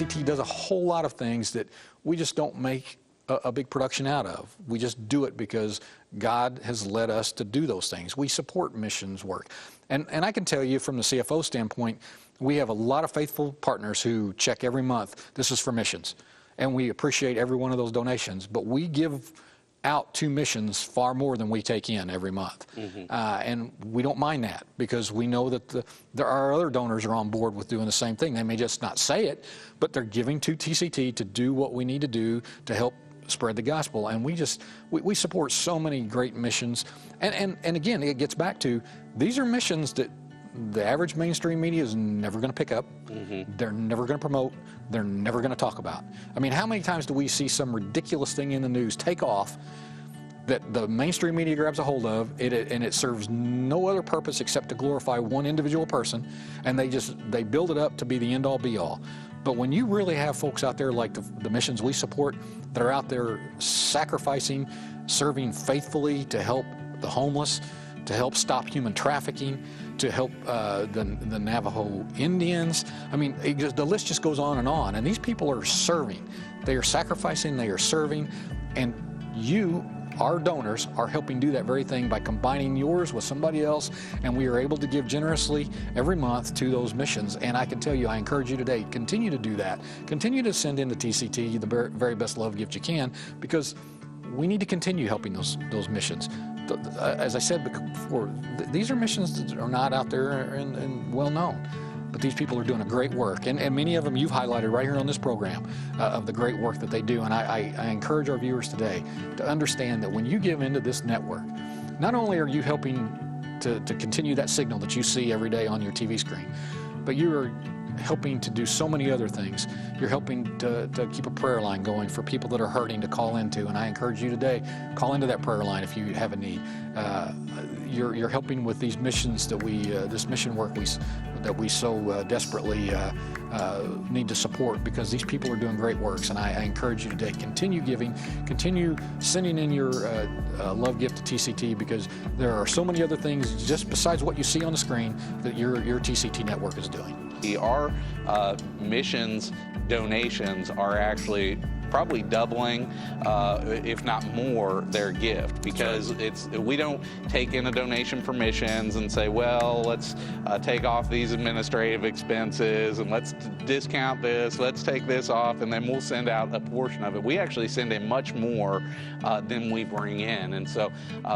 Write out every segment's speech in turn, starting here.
TCT does a whole lot of things that we just don't make a big production out of. We just do it because God has led us to do those things. We support missions work. And I can tell you from the CFO standpoint, we have a lot of faithful partners who check every month, this is for missions. And we appreciate every one of those donations, but we give out to missions far more than we take in every month. And we don't mind that because we know that there are other donors are on board with doing the same thing. They may just not say it, but they're giving to TCT to do what we need to do to help spread the gospel. And we support so many great missions. And again, it gets back to, these are missions that the average mainstream media is never going to pick up. They're never going to promote. They're never going to talk about. I mean, how many times do we see some ridiculous thing in the news take off that the mainstream media grabs a hold of, and it serves no other purpose except to glorify one individual person, and they build it up to be the end-all be-all. But when you really have folks out there like the missions we support that are out there sacrificing, serving faithfully to help the homeless, to help stop human trafficking, to help the Navajo Indians. I mean, the list just goes on. And these people are serving. They are sacrificing, they are serving, and you, our donors, are helping do that very thing by combining yours with somebody else, and we are able to give generously every month to those missions. And I can tell you, I encourage you today, continue to do that. Continue to send in to TCT the very best love gift you can, because we need to continue helping those missions. As I said before, these are missions that are not out there and well known, but these people are doing a great work, and many of them you've highlighted right here on this program of the great work that they do. And I encourage our viewers today to understand that when you give into this network, not only are you helping to continue that signal that you see every day on your TV screen, but you are helping to do so many other things. You're helping to keep a prayer line going for people that are hurting to call into, and I encourage you today, call into that prayer line if you have a need. You're helping with these missions that this mission work that we so desperately need to support, because these people are doing great works. And I encourage you today, continue giving, continue sending in your love gift to TCT, because there are so many other things just besides what you see on the screen that your TCT network is doing. Our missions donations are actually probably doubling, if not more, their gift, because we don't take in a donation for missions and say, well, let's take off these administrative expenses and let's discount this, let's take this off, and then we'll send out a portion of it. We actually send in much more than we bring in. And so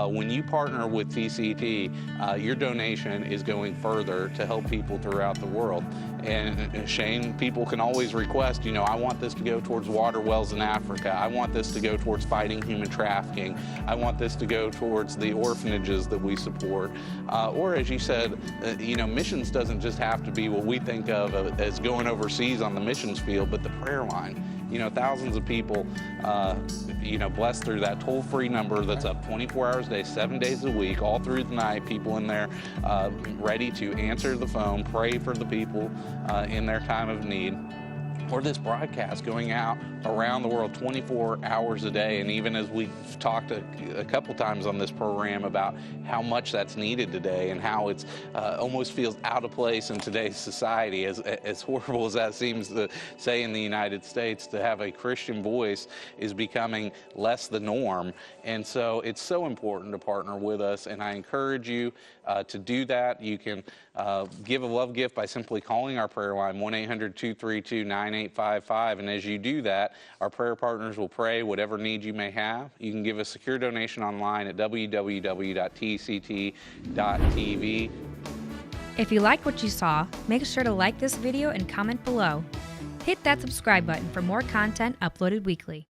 when you partner with TCT, your donation is going further to help people throughout the world. And Shane, people can always request, I want this to go towards water wells in Africa. I want this to go towards fighting human trafficking. I want this to go towards the orphanages that we support. Or as you said, missions doesn't just have to be what we think of as going overseas on the missions field, but the prayer line. Thousands of people, blessed through that toll-free number that's up 24 hours a day, 7 days a week, all through the night, people in there ready to answer the phone, pray for the people in their time of need. Or this broadcast going out around the world 24 hours a day. And even as we've talked a couple times on this program about how much that's needed today and how it's almost feels out of place in today's society, as horrible as that seems to say in the United States, to have a Christian voice is becoming less the norm. And so it's so important to partner with us, and I encourage you to do that. You can give a love gift by simply calling our prayer line, 1-800-232-9855. And as you do that, our prayer partners will pray whatever need you may have. You can give a secure donation online at www.tct.tv. If you like what you saw, make sure to like this video and comment below. Hit that subscribe button for more content uploaded weekly.